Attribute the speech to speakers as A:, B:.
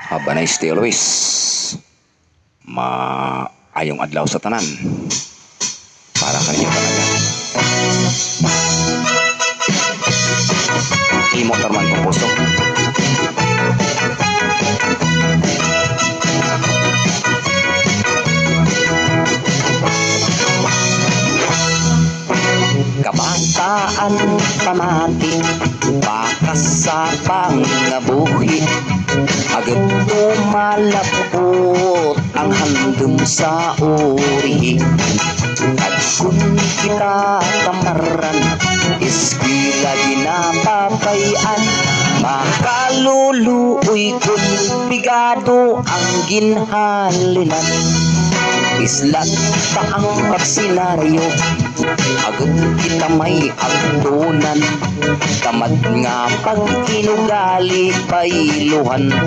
A: Haba na stay always. Maayong adlaw sa tanan. Para kanyo talaga. Imo tarman kong puso. Kabataan pamati, bakas sa pangabuhi, agad tumalapot ang handom sa uri. At kung kita tamaran, eskwela ginapapayan, makaluluoy kung bigado ang ginhalinan. Islat pa ang pagsinaryo, agad kita may agtunan, tamad nga pag inugali pailuhan.